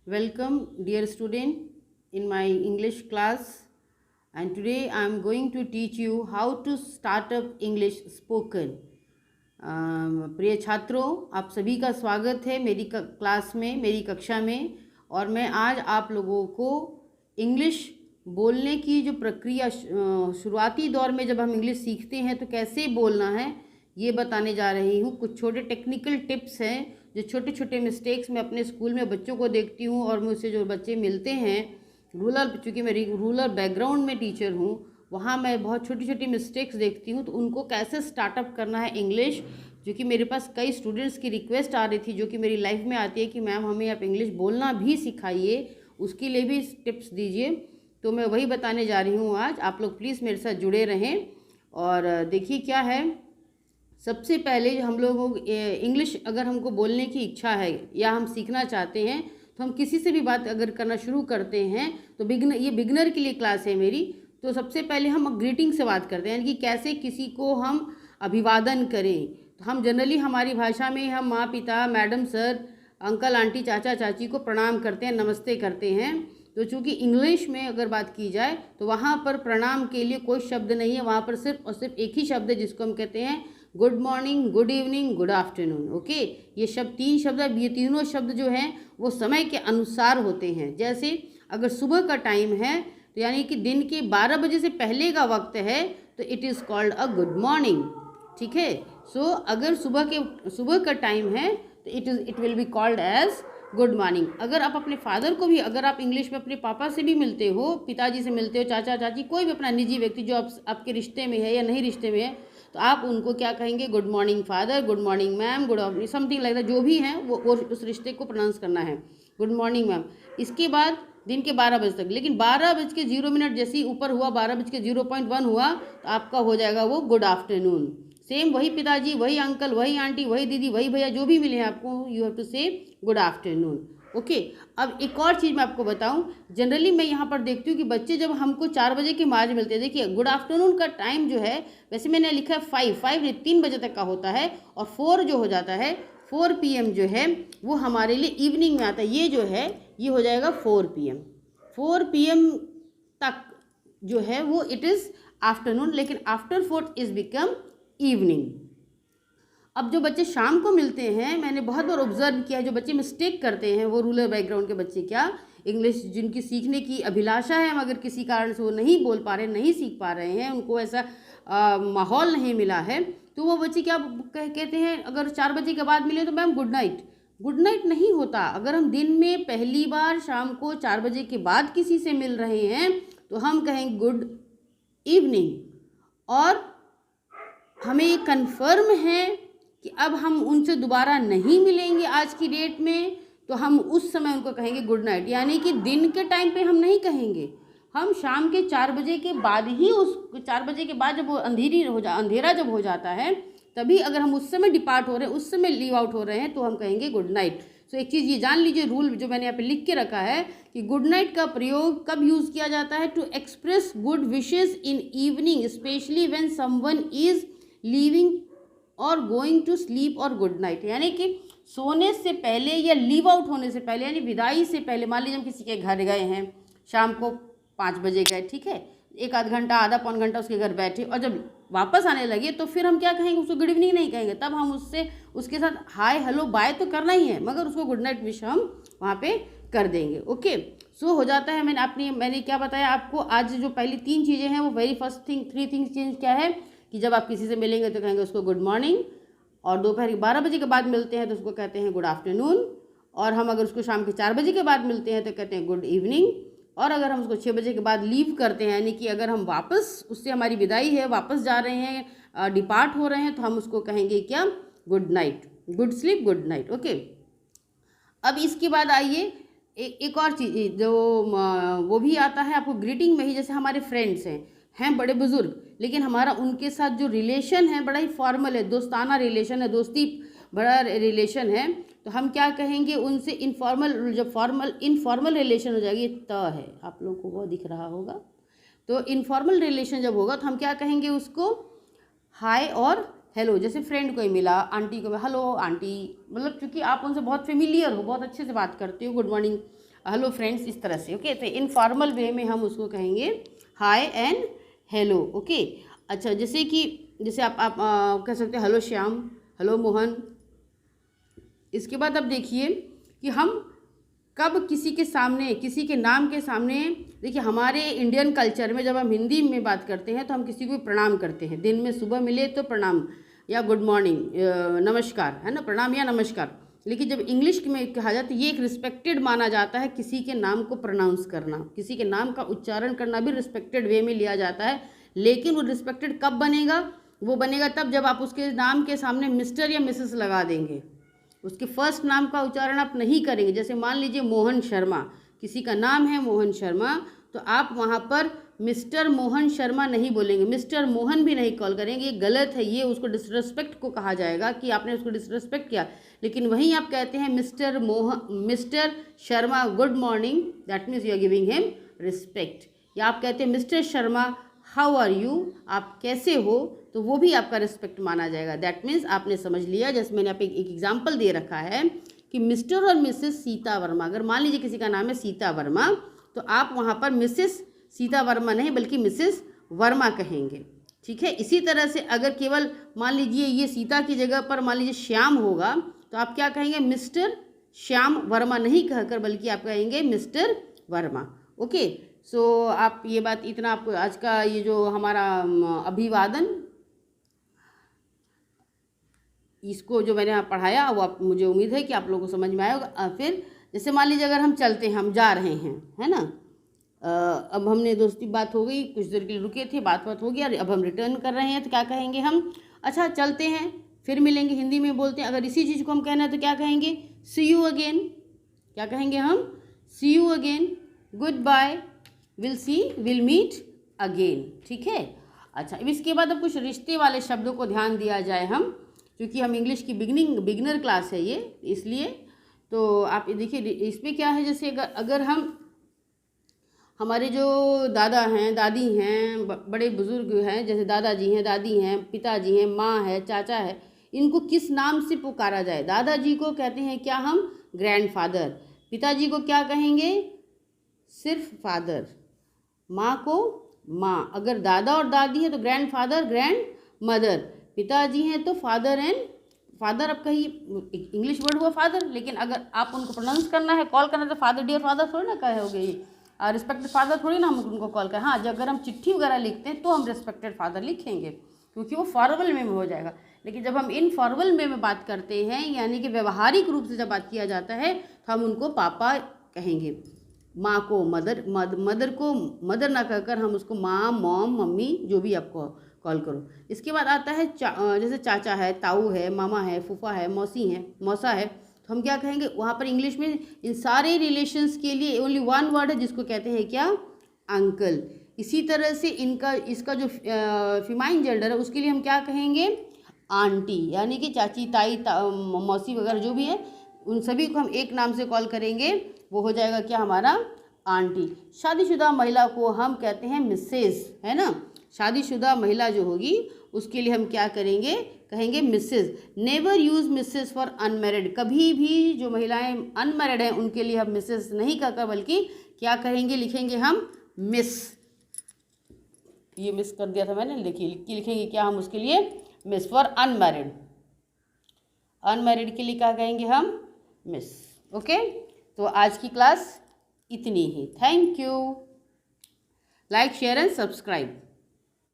Welcome, dear student, in my English class. And today I am going to teach you how to start up English spoken. प्रिय छात्रों, आप सभी का स्वागत है मेरी क्लास में, मेरी कक्षा में। और मैं आज आप लोगों को इंग्लिश बोलने की जो प्रक्रिया शुरुआती दौर में जब हम इंग्लिश सीखते हैं तो कैसे बोलना है ये बताने जा रही हूँ। कुछ छोटे टेक्निकल टिप्स हैं, जो छोटे छोटे मिस्टेक्स मैं अपने स्कूल में बच्चों को देखती हूँ और मुझसे जो बच्चे मिलते हैं चूँकि मैं रूरल बैकग्राउंड में टीचर हूँ, वहाँ मैं बहुत छोटी छोटी मिस्टेक्स देखती हूँ। तो उनको कैसे स्टार्टअप करना है इंग्लिश, जो कि मेरे पास कई स्टूडेंट्स की रिक्वेस्ट आ रही थी, जो कि मेरी लाइफ में आती है कि मैम हमें आप इंग्लिश बोलना भी सिखाइए, उसके लिए भी टिप्स दीजिए। तो मैं वही बताने जा रही हूँ आज। आप लोग प्लीज़ मेरे साथ जुड़े रहें। और देखिए क्या है, सबसे पहले हम लोगों इंग्लिश अगर हमको बोलने की इच्छा है या हम सीखना चाहते हैं तो हम किसी से भी बात अगर करना शुरू करते हैं तो ये बिगनर के लिए क्लास है मेरी। तो सबसे पहले हम ग्रीटिंग से बात करते हैं, यानी कि कैसे किसी को हम अभिवादन करें। तो हम जनरली हमारी भाषा में हम माँ पिता, मैडम सर, अंकल आंटी, चाचा चाची को प्रणाम करते हैं, नमस्ते करते हैं। तो चूँकि इंग्लिश में अगर बात की जाए तो वहाँ पर प्रणाम के लिए कोई शब्द नहीं है, वहाँ पर सिर्फ और सिर्फ एक ही शब्द है जिसको हम कहते हैं good morning, good evening, good afternoon. Okay, ये तीन शब्द है। ये तीनों शब्द जो हैं वो समय के अनुसार होते हैं। जैसे अगर सुबह का टाइम है तो यानी कि दिन के 12 बजे से पहले का वक्त है तो it is called a good morning. ठीक है। सो अगर सुबह का टाइम है तो it will be called as good morning. अगर आप अपने फादर को भी, अगर आप इंग्लिश में अपने पापा से भी मिलते हो, पिताजी से मिलते हो, चाचा चाची, कोई भी अपना निजी व्यक्ति जो आपके रिश्ते में है या नहीं रिश्ते में है, तो आप उनको क्या कहेंगे? Good morning father, good morning ma'am, good something like that, जो भी है वो उस रिश्ते को प्रोनाउंस करना है, गुड मॉर्निंग मैम। इसके बाद दिन के 12 बजे तक, लेकिन 12:0 जैसे ही ऊपर हुआ, 12:01 हुआ तो आपका हो जाएगा वो गुड आफ्टरनून। सेम वही पिताजी, वही अंकल, वही आंटी, वही दीदी, वही भैया, जो भी मिले हैं आपको, यू हैव टू से गुड आफ्टरनून। ओके। अब एक और चीज़ मैं आपको बताऊं, जनरली मैं यहाँ पर देखती हूँ कि बच्चे जब हमको 4 बजे के बाद मिलते हैं, देखिए गुड आफ्टरनून का टाइम जो है, वैसे मैंने लिखा है 3 बजे तक का होता है, और 4 जो हो जाता है, 4 PM जो है वो हमारे लिए इवनिंग में आता है। ये जो है ये हो जाएगा 4 PM। 4 PM तक जो है वो इट इज़ आफ्टरनून, लेकिन आफ्टर 4 इज़ बिकम इवनिंग। अब जो बच्चे शाम को मिलते हैं, मैंने बहुत बार ऑब्जर्व किया है, जो बच्चे मिस्टेक करते हैं वो रूरल बैकग्राउंड के बच्चे, क्या इंग्लिश जिनकी सीखने की अभिलाषा है मगर किसी कारण से वो नहीं बोल पा रहे, नहीं सीख पा रहे हैं, उनको ऐसा माहौल नहीं मिला है, तो वो बच्चे क्या कहते हैं, अगर 4 बजे के बाद मिले तो ma'am good night. Good night नहीं होता। अगर हम दिन में पहली बार शाम को 4 बजे के बाद किसी से मिल रहे हैं तो हम कहेंगे गुड इवनिंग। और हमें ये कन्फर्म है कि अब हम उनसे दोबारा नहीं मिलेंगे आज की डेट में, तो हम उस समय उनको कहेंगे गुड नाइट। यानी कि दिन के टाइम पे हम नहीं कहेंगे, हम शाम के 4 बजे के बाद ही, उस 4 बजे के बाद जब वो अंधेरा जब हो जाता है, तभी अगर हम उस समय डिपार्ट हो रहे हैं, उस समय लीव आउट हो रहे हैं, तो हम कहेंगे गुड नाइट। सो एक चीज़ ये जान लीजिए, रूल जो मैंने यहाँ पे लिख के रखा है कि गुड नाइट का प्रयोग कब यूज़ किया जाता है? To express good wishes in evening, specially when someone is leaving or going to sleep, और गुड नाइट यानी कि सोने से पहले या लीव आउट होने से पहले, यानी विदाई से पहले। मान लीजिए हम किसी के घर गए हैं, शाम को 5 बजे गए, ठीक है, 1 आध घंटा, आधा पौन घंटा उसके घर बैठे, और जब वापस आने लगे तो फिर हम क्या कहेंगे? उसको गुड इवनिंग नहीं कहेंगे, तब हम उसके साथ हाय हेलो बाय तो करना ही है, मगर उसको गुड नाइट विश हम वहाँ पे कर देंगे। ओके। सो हो जाता है। मैंने क्या बताया आपको आज? जो पहली 3 चीज़ें हैं वो very first thing, 3 things change क्या है कि जब आप किसी से मिलेंगे तो कहेंगे उसको गुड मॉर्निंग, और दोपहर के 12 बजे के बाद मिलते हैं तो उसको कहते हैं गुड आफ्टरनून, और हम अगर उसको शाम के 4 बजे के बाद मिलते हैं तो कहते हैं गुड इवनिंग, और अगर हम उसको 6 बजे के बाद लीव करते हैं, यानी कि अगर हम वापस उससे हमारी विदाई है, वापस जा रहे हैं, डिपार्ट हो रहे हैं, तो हम उसको कहेंगे क्या? Good night, good sleep, good night. Okay. अब इसके बाद आइए एक और चीज़ जो वो भी आता है आपको ग्रीटिंग में ही। जैसे हमारे फ्रेंड्स हैं बड़े बुजुर्ग, लेकिन हमारा उनके साथ जो रिलेशन है बड़ा ही फॉर्मल है, दोस्ताना रिलेशन है, दोस्ती बड़ा रिलेशन है, तो हम क्या कहेंगे उनसे? इनफॉर्मल। जब इनफॉर्मल रिलेशन हो जाएगी, त है, आप लोगों को वो दिख रहा होगा, तो इनफॉर्मल रिलेशन जब होगा तो हम क्या कहेंगे उसको? हाय और हेलो। जैसे फ्रेंड को ही मिला, आंटी को, हेलो आंटी, मतलब चूँकि आप उनसे बहुत फेमिलियर हो, बहुत अच्छे से बात करते हो, गुड मॉर्निंग हेलो फ्रेंड्स इस तरह से। ओके, तो इनफॉर्मल वे में हम उसको कहेंगे हाय एंड हेलो। ओके, अच्छा, जैसे आप कह सकते हैं हेलो श्याम, हेलो मोहन। इसके बाद अब देखिए कि हम कब किसी के सामने, किसी के नाम के सामने, देखिए हमारे इंडियन कल्चर में जब हम हिंदी में बात करते हैं तो हम किसी को प्रणाम करते हैं। दिन में सुबह मिले तो प्रणाम या गुड मॉर्निंग, नमस्कार, है ना, प्रणाम या नमस्कार। लेकिन जब इंग्लिश में कहा जाता है ये एक रिस्पेक्टेड माना जाता है, किसी के नाम को प्रोनाउंस करना, किसी के नाम का उच्चारण करना भी रिस्पेक्टेड वे में लिया जाता है। लेकिन वो रिस्पेक्टेड कब बनेगा? वो बनेगा तब जब आप उसके नाम के सामने मिस्टर या मिसेस लगा देंगे, उसके फर्स्ट नाम का उच्चारण आप नहीं करेंगे। जैसे मान लीजिए मोहन शर्मा, किसी का नाम है मोहन शर्मा, तो आप वहाँ पर मिस्टर मोहन शर्मा नहीं बोलेंगे, मिस्टर मोहन भी नहीं कॉल करेंगे, ये गलत है, ये उसको डिसरिस्पेक्ट को कहा जाएगा कि आपने उसको डिसरिस्पेक्ट किया। लेकिन वहीं आप कहते हैं mister Sharma good morning, that means you are giving him respect. या आप कहते हैं mister Sharma how are you, आप कैसे हो, तो वो भी आपका रिस्पेक्ट माना जाएगा। दैट मीन्स आपने समझ लिया। जैसे मैंने आप एक एग्जाम्पल दे रखा है कि मिस्टर और मिसेस सीता वर्मा, अगर मान लीजिए किसी का नाम है सीता वर्मा, तो आप वहाँ पर मिसेस सीता वर्मा नहीं बल्कि मिसेस वर्मा कहेंगे। ठीक है, इसी तरह से अगर केवल मान लीजिए ये सीता की जगह पर मान लीजिए श्याम होगा, तो आप क्या कहेंगे? मिस्टर श्याम वर्मा नहीं कहकर बल्कि आप कहेंगे मिस्टर वर्मा। ओके, सो आप ये बात इतना, आपको आज का ये जो हमारा अभिवादन, इसको जो मैंने पढ़ाया वो आप, मुझे उम्मीद है कि आप लोगों को समझ में आया होगा। फिर जैसे मान लीजिए अगर हम चलते हैं, हम जा रहे हैं, है ना, अब हमने दोस्ती बात हो गई, कुछ देर के लिए रुके थे, बात हो गया, अब हम रिटर्न कर रहे हैं, तो क्या कहेंगे हम? अच्छा चलते हैं, फिर मिलेंगे, हिंदी में बोलते हैं। अगर इसी चीज़ को हम कहना है तो क्या कहेंगे? See you again. क्या कहेंगे हम? See you again, goodbye, will meet again. ठीक है, अच्छा, अब इसके बाद अब कुछ रिश्ते वाले शब्दों को ध्यान दिया जाए हम, क्योंकि हम इंग्लिश की बिगिनर क्लास है ये, इसलिए। तो आप देखिए इसमें क्या है, जैसे अगर हम, हमारे जो दादा हैं, दादी हैं, बड़े बुजुर्ग हैं, जैसे दादाजी हैं, दादी हैं, पिताजी हैं, माँ है, चाचा है, इनको किस नाम से पुकारा जाए? दादाजी को कहते हैं क्या हम? ग्रैंडफादर। पिताजी को क्या कहेंगे? सिर्फ फादर। माँ को माँ। अगर दादा और दादी है तो ग्रैंडफादर, ग्रैंड मदर। पिताजी हैं तो फादर एंड फादर। अब कहीं इंग्लिश वर्ड हुआ फादर, लेकिन अगर आप उनको प्रोनाउंस करना है, कॉल करना है, तो फादर, डियर फादर थोड़ी ना कहोगे, ये रिस्पेक्टेड फादर थोड़ी ना हम उनको कॉल करें। हाँ, जब अगर हम चिट्ठी वगैरह लिखते हैं तो हम रिस्पेक्टेड फादर लिखेंगे, क्योंकि वो फॉर्मल में हो जाएगा। लेकिन जब हम इनफॉर्मल में बात करते हैं, यानी कि व्यवहारिक रूप से जब बात किया जाता है, तो हम उनको पापा कहेंगे। माँ को मदर, मदर को मदर ना कहकर हम उसको माँ, मॉम, मम्मी, जो भी आपको कॉल करो। इसके बाद आता है जैसे चाचा है, ताऊ है, मामा है, फूफा है, मौसी है, मौसा है, तो हम क्या कहेंगे? वहाँ पर इंग्लिश में इन सारे रिलेशंस के लिए ओनली वन वर्ड है, जिसको कहते हैं क्या? अंकल। इसी तरह से इसका जो फीमाइन जेंडर है उसके लिए हम क्या कहेंगे? आंटी, यानी कि चाची, ताई, मौसी वगैरह जो भी है, उन सभी को हम एक नाम से कॉल करेंगे, वो हो जाएगा क्या? हमारा आंटी। शादीशुदा महिला को हम कहते हैं मिसेस, है ना। शादीशुदा महिला जो होगी उसके लिए हम क्या करेंगे? कहेंगे Mrs. Never use Mrs for unmarried. कभी भी जो महिलाएं अनमैरिड हैं उनके लिए हम मिसेस नहीं कहकर बल्कि क्या कहेंगे? लिखेंगे हम मिस। ये मिस कर दिया था मैंने, लिखेंगे क्या हम उसके लिए? मिस। फॉर अनमैरिड, अनमैरिड के लिए क्या कहेंगे हम? मिस। ओके, तो आज की क्लास इतनी ही। Thank you. Like, share and subscribe.